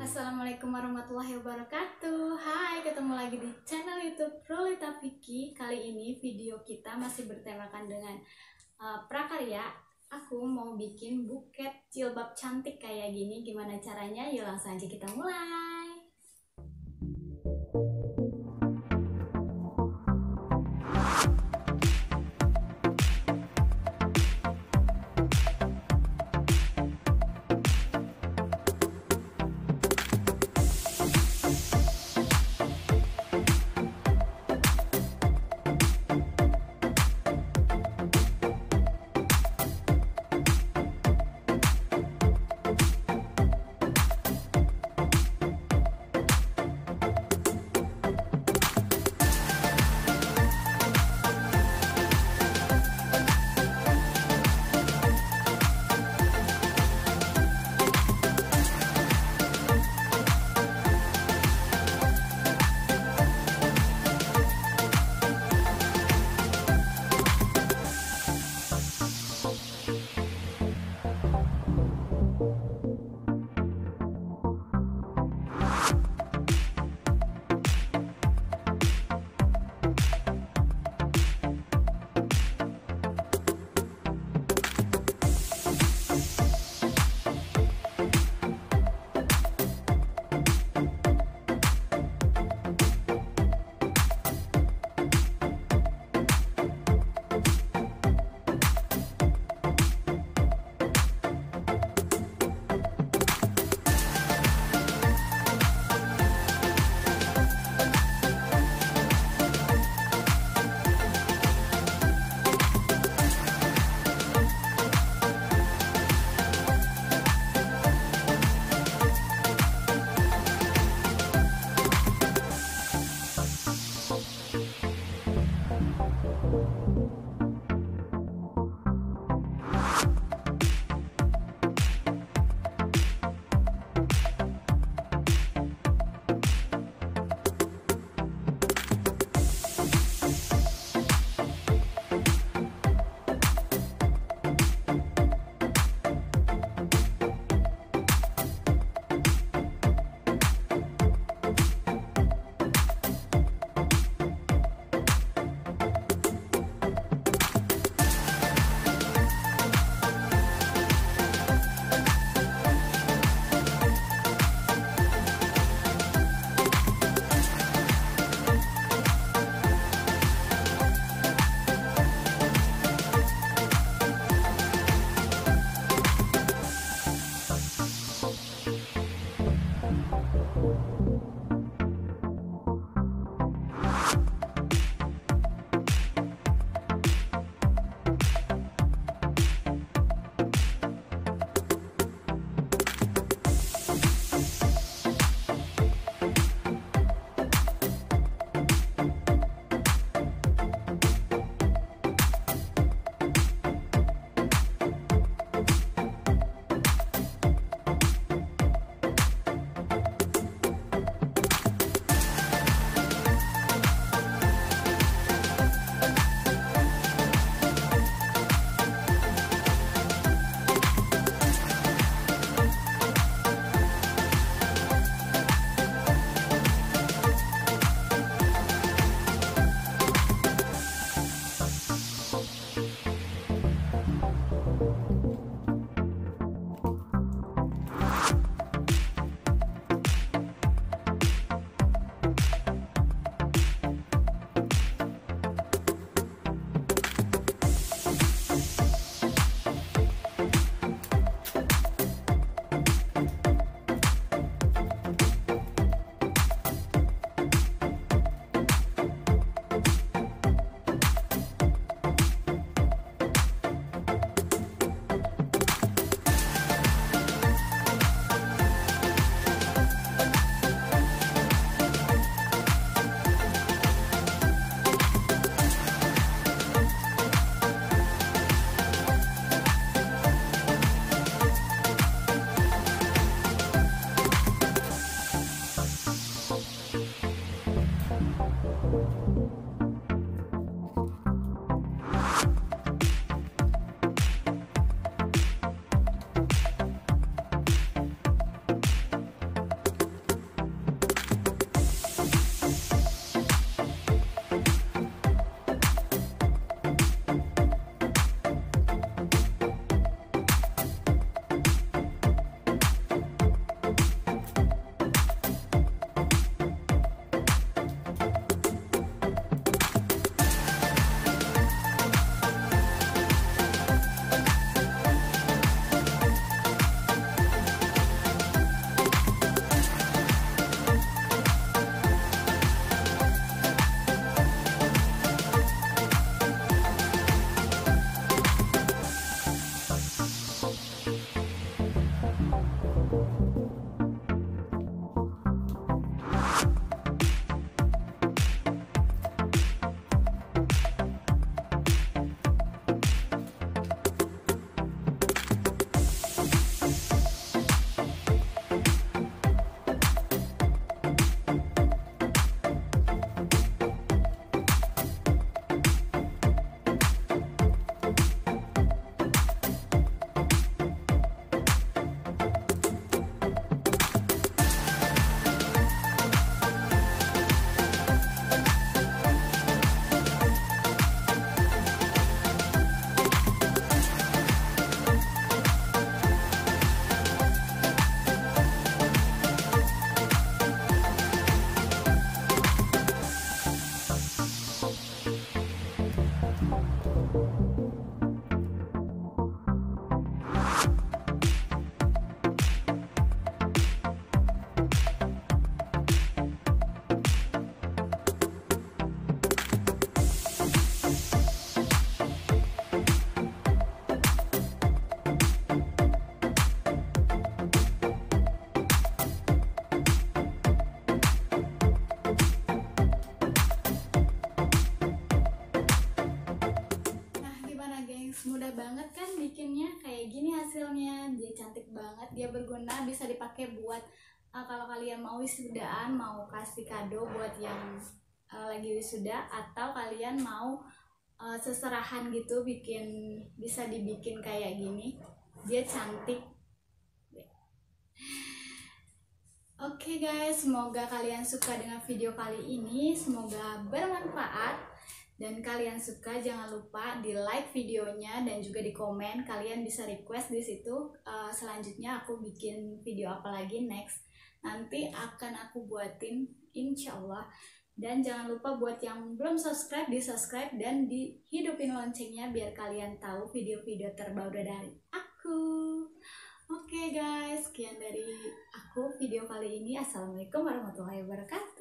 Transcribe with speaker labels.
Speaker 1: Assalamualaikum warahmatullahi wabarakatuh. Hai, ketemu lagi di channel YouTube Terlihat. Kali ini video kita masih bertemakan dengan prakarya. Aku mau bikin buket jilbab cantik kayak gini. Gimana caranya? Yuk langsung aja kita mulai. Mudah banget kan bikinnya, kayak gini hasilnya. Dia cantik banget, dia berguna, bisa dipakai buat kalau kalian mau wisudaan, mau kasih kado buat yang lagi wisuda, atau kalian mau seserahan gitu, bisa dibikin kayak gini. Dia cantik. Oke guys, semoga kalian suka dengan video kali ini, semoga bermanfaat. Dan kalian suka, jangan lupa di like videonya dan juga di komen. Kalian bisa request di situ. Selanjutnya aku bikin video apa lagi next. Nanti akan aku buatin, insya Allah. Dan jangan lupa buat yang belum subscribe, di subscribe dan dihidupin loncengnya biar kalian tahu video-video terbaru dari aku. Oke guys, sekian dari aku video kali ini. Assalamualaikum warahmatullahi wabarakatuh.